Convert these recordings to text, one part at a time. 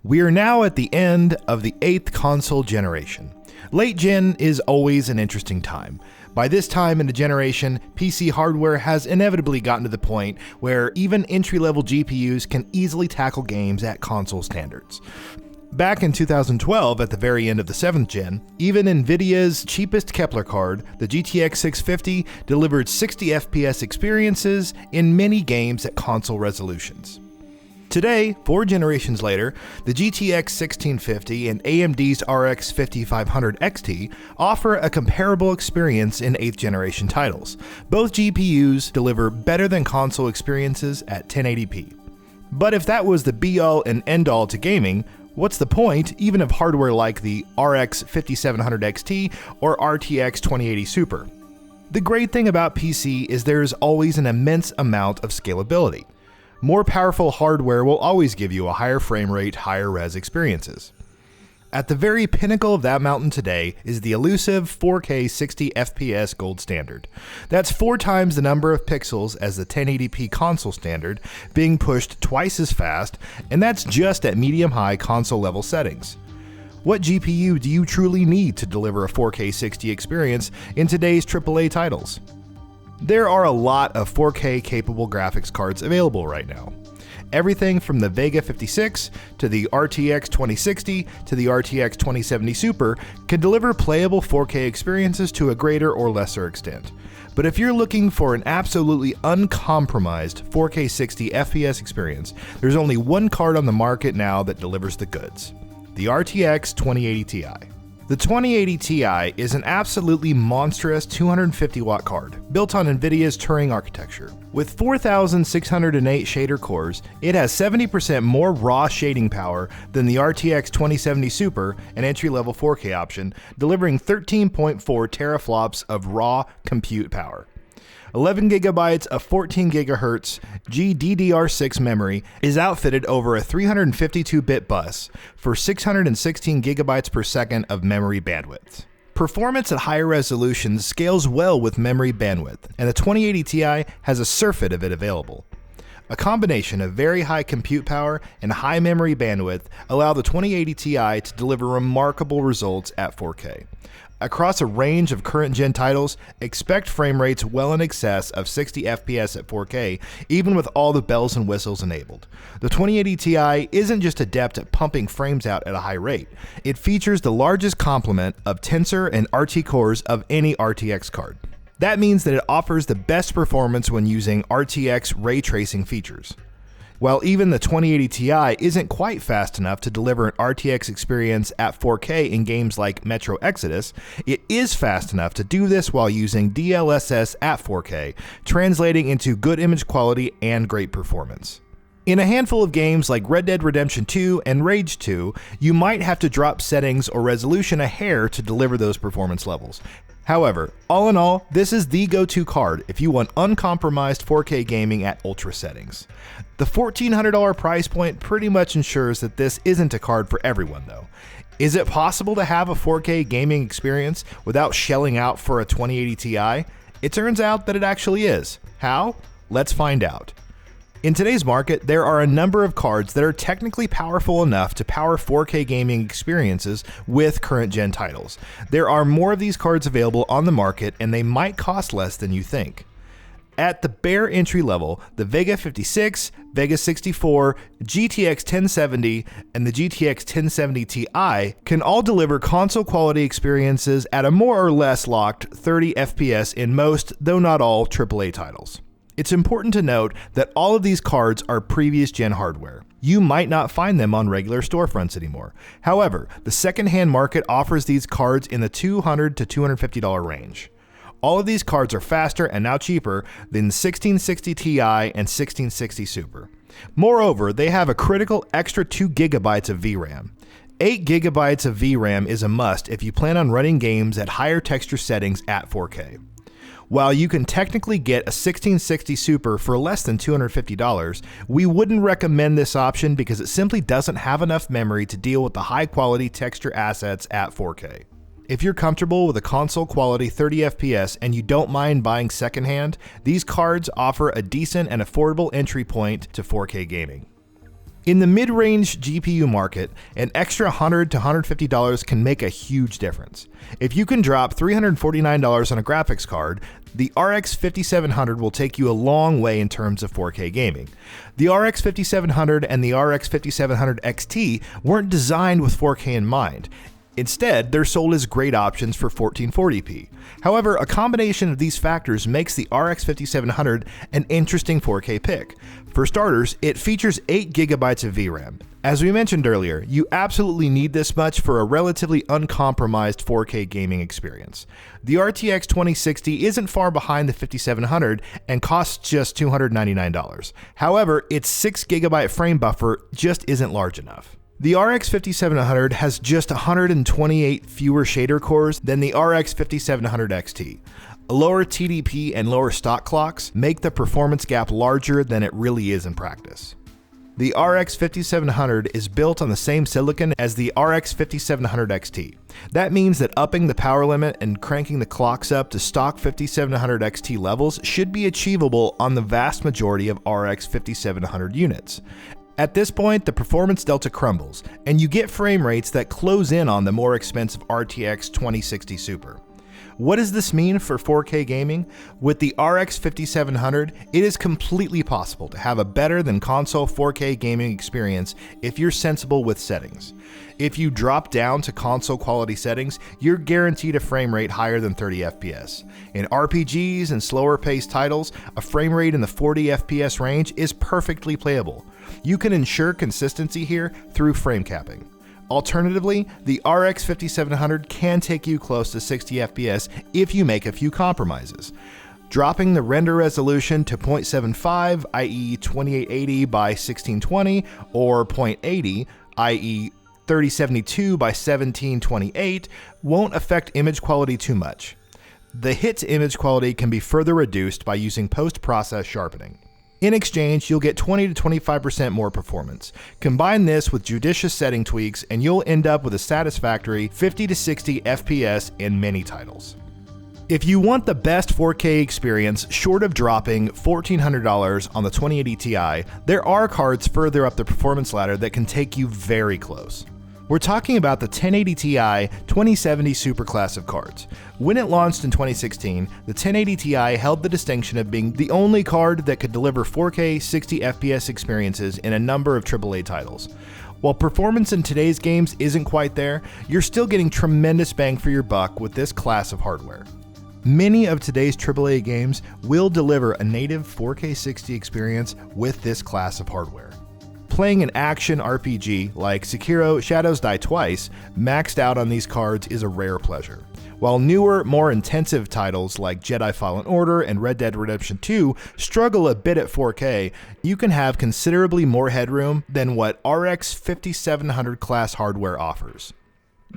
We are now at the end of the 8th console generation. Late gen is always an interesting time. By this time in the generation, PC hardware has inevitably gotten to the point where even entry-level GPUs can easily tackle games at console standards. Back in 2012, at the very end of the 7th gen, even Nvidia's cheapest Kepler card, the GTX 650, delivered 60 FPS experiences in many games at console resolutions. Today, 4 generations later, the GTX 1650 and AMD's RX 5500 XT offer a comparable experience in 8th generation titles. Both GPUs deliver better than console experiences at 1080p. But if that was the be-all and end-all to gaming, what's the point even of hardware like the RX 5700 XT or RTX 2080 Super? The great thing about PC is there is always an immense amount of scalability. More powerful hardware will always give you a higher frame rate, higher res experiences. At the very pinnacle of that mountain today is the elusive 4K 60 FPS gold standard. That's 4 times the number of pixels as the 1080p console standard, being pushed twice as fast, and that's just at medium-high console level settings. What GPU do you truly need to deliver a 4K 60 experience in today's AAA titles? There are a lot of 4K capable graphics cards available right now. Everything from the Vega 56 to the RTX 2060 to the RTX 2070 Super can deliver playable 4K experiences to a greater or lesser extent. But if you're looking for an absolutely uncompromised 4K 60 FPS experience, there's only one card on the market now that delivers the goods: the RTX 2080 Ti. The 2080 Ti is an absolutely monstrous 250-watt card, built on NVIDIA's Turing architecture. With 4,608 shader cores, it has 70% more raw shading power than the RTX 2070 Super, an entry-level 4K option, delivering 13.4 teraflops of raw compute power. 11 gigabytes of 14 gigahertz GDDR6 memory is outfitted over a 352-bit bus for 616 gigabytes per second of memory bandwidth. Performance at higher resolutions scales well with memory bandwidth, and the 2080 Ti has a surfeit of it available. A combination of very high compute power and high memory bandwidth allow the 2080 Ti to deliver remarkable results at 4K. Across a range of current-gen titles, expect frame rates well in excess of 60 FPS at 4K, even with all the bells and whistles enabled. The 2080 Ti isn't just adept at pumping frames out at a high rate. It features the largest complement of Tensor and RT cores of any RTX card. That means that it offers the best performance when using RTX ray tracing features. While even the 2080 Ti isn't quite fast enough to deliver an RTX experience at 4K in games like Metro Exodus, it is fast enough to do this while using DLSS at 4K, translating into good image quality and great performance. In a handful of games like Red Dead Redemption 2 and Rage 2, you might have to drop settings or resolution a hair to deliver those performance levels. However, all in all, this is the go-to card if you want uncompromised 4K gaming at ultra settings. The $1,400 price point pretty much ensures that this isn't a card for everyone though. Is it possible to have a 4K gaming experience without shelling out for a 2080 Ti? It turns out that it actually is. How? Let's find out. In today's market, there are a number of cards that are technically powerful enough to power 4K gaming experiences with current-gen titles. There are more of these cards available on the market, and they might cost less than you think. At the bare entry level, the Vega 56, Vega 64, GTX 1070, and the GTX 1070 Ti can all deliver console-quality experiences at a more or less locked 30 FPS in most, though not all, AAA titles. It's important to note that all of these cards are previous gen hardware. You might not find them on regular storefronts anymore. However, the secondhand market offers these cards in the $200 to $250 range. All of these cards are faster and now cheaper than 1660 Ti and 1660 Super. Moreover, they have a critical extra 2 gigabytes of VRAM. 8 gigabytes of VRAM is a must if you plan on running games at higher texture settings at 4K. While you can technically get a 1660 Super for less than $250, we wouldn't recommend this option because it simply doesn't have enough memory to deal with the high-quality texture assets at 4K. If you're comfortable with a console-quality 30 FPS and you don't mind buying secondhand, these cards offer a decent and affordable entry point to 4K gaming. In the mid-range GPU market, an extra $100 to $150 can make a huge difference. If you can drop $349 on a graphics card, the RX 5700 will take you a long way in terms of 4K gaming. The RX 5700 and the RX 5700 XT weren't designed with 4K in mind. Instead, they're sold as great options for 1440p. However, a combination of these factors makes the RX 5700 an interesting 4K pick. For starters, it features 8GB of VRAM. As we mentioned earlier, you absolutely need this much for a relatively uncompromised 4K gaming experience. The RTX 2060 isn't far behind the 5700 and costs just $299. However, its 6GB frame buffer just isn't large enough. The RX 5700 has just 128 fewer shader cores than the RX 5700 XT. Lower TDP and lower stock clocks make the performance gap larger than it really is in practice. The RX 5700 is built on the same silicon as the RX 5700 XT. That means that upping the power limit and cranking the clocks up to stock 5700 XT levels should be achievable on the vast majority of RX 5700 units. At this point, the performance delta crumbles, and you get frame rates that close in on the more expensive RTX 2060 Super. What does this mean for 4K gaming? With the RX 5700, it is completely possible to have a better than console 4K gaming experience if you're sensible with settings. If you drop down to console quality settings, you're guaranteed a frame rate higher than 30 FPS. In RPGs and slower paced titles, a frame rate in the 40 FPS range is perfectly playable. You can ensure consistency here through frame capping. Alternatively, the RX 5700 can take you close to 60 FPS if you make a few compromises. Dropping the render resolution to 0.75, i.e. 2880 by 1620, or 0.80, i.e. 3072 by 1728, won't affect image quality too much. The hit to image quality can be further reduced by using post-process sharpening. In exchange, you'll get 20 to 25% more performance. Combine this with judicious setting tweaks and you'll end up with a satisfactory 50 to 60 FPS in many titles. If you want the best 4K experience short of dropping $1,400 on the 2080 Ti, there are cards further up the performance ladder that can take you very close. We're talking about the 1080 Ti 2070 Super class of cards. When it launched in 2016, the 1080 Ti held the distinction of being the only card that could deliver 4K 60 FPS experiences in a number of AAA titles. While performance in today's games isn't quite there, you're still getting tremendous bang for your buck with this class of hardware. Many of today's AAA games will deliver a native 4K 60 experience with this class of hardware. Playing an action RPG like Sekiro: Shadows Die Twice, maxed out on these cards is a rare pleasure. While newer, more intensive titles like Jedi Fallen Order and Red Dead Redemption 2 struggle a bit at 4K, you can have considerably more headroom than what RX 5700 class hardware offers.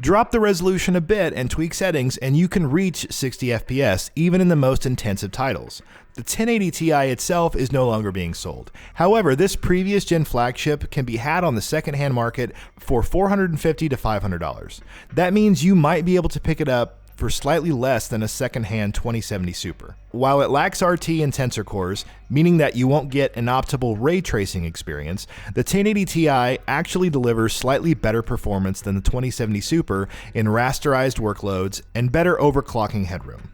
Drop the resolution a bit and tweak settings and you can reach 60 FPS even in the most intensive titles. The 1080 Ti itself is no longer being sold. However, this previous gen flagship can be had on the secondhand market for $450 to $500. That means you might be able to pick it up for slightly less than a secondhand 2070 Super. While it lacks RT and tensor cores, meaning that you won't get an optimal ray tracing experience, the 1080 Ti actually delivers slightly better performance than the 2070 Super in rasterized workloads and better overclocking headroom.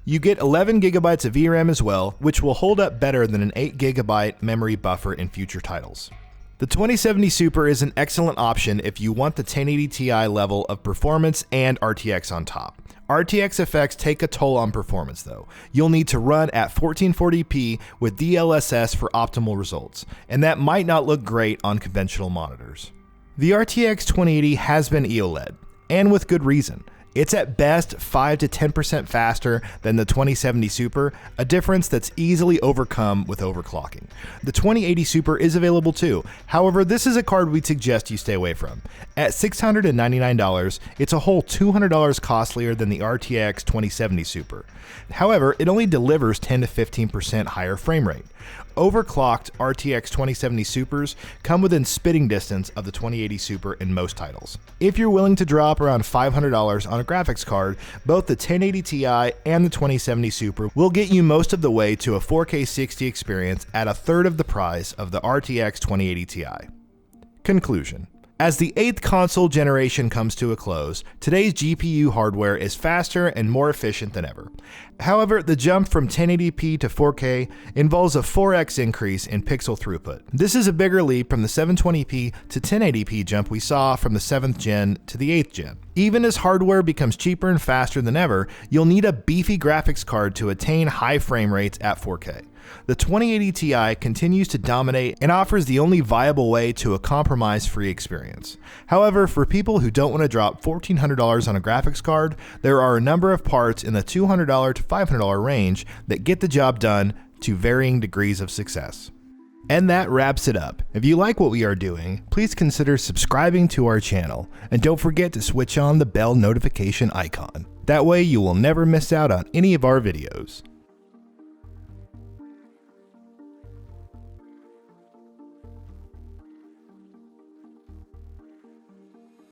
You get 11 GB of VRAM as well, which will hold up better than an 8 GB memory buffer in future titles. The 2070 Super is an excellent option if you want the 1080 Ti level of performance and RTX on top. RTX effects take a toll on performance though. You'll need to run at 1440p with DLSS for optimal results, and that might not look great on conventional monitors. The RTX 2080 has been OLED, and with good reason. It's at best 5 to 10% faster than the 2070 Super, a difference that's easily overcome with overclocking. The 2080 Super is available too, however this is a card we'd suggest you stay away from. At $699, it's a whole $200 costlier than the RTX 2070 Super. However, it only delivers 10 to 15% higher frame rate. Overclocked RTX 2070 Supers come within spitting distance of the 2080 Super in most titles. If you're willing to drop around $500 on a graphics card, both the 1080 Ti and the 2070 Super will get you most of the way to a 4K 60 experience at a third of the price of the RTX 2080 Ti. Conclusion. As the 8th console generation comes to a close, today's GPU hardware is faster and more efficient than ever. However, the jump from 1080p to 4K involves a 4x increase in pixel throughput. This is a bigger leap from the 720p to 1080p jump we saw from the 7th gen to the 8th gen. Even as hardware becomes cheaper and faster than ever, you'll need a beefy graphics card to attain high frame rates at 4K. The 2080 Ti continues to dominate and offers the only viable way to a compromise-free experience. However, for people who don't want to drop $1,400 on a graphics card, there are a number of parts in the $200 to $500 range that get the job done to varying degrees of success. And that wraps it up. If you like what we are doing, please consider subscribing to our channel, and don't forget to switch on the bell notification icon. That way you will never miss out on any of our videos.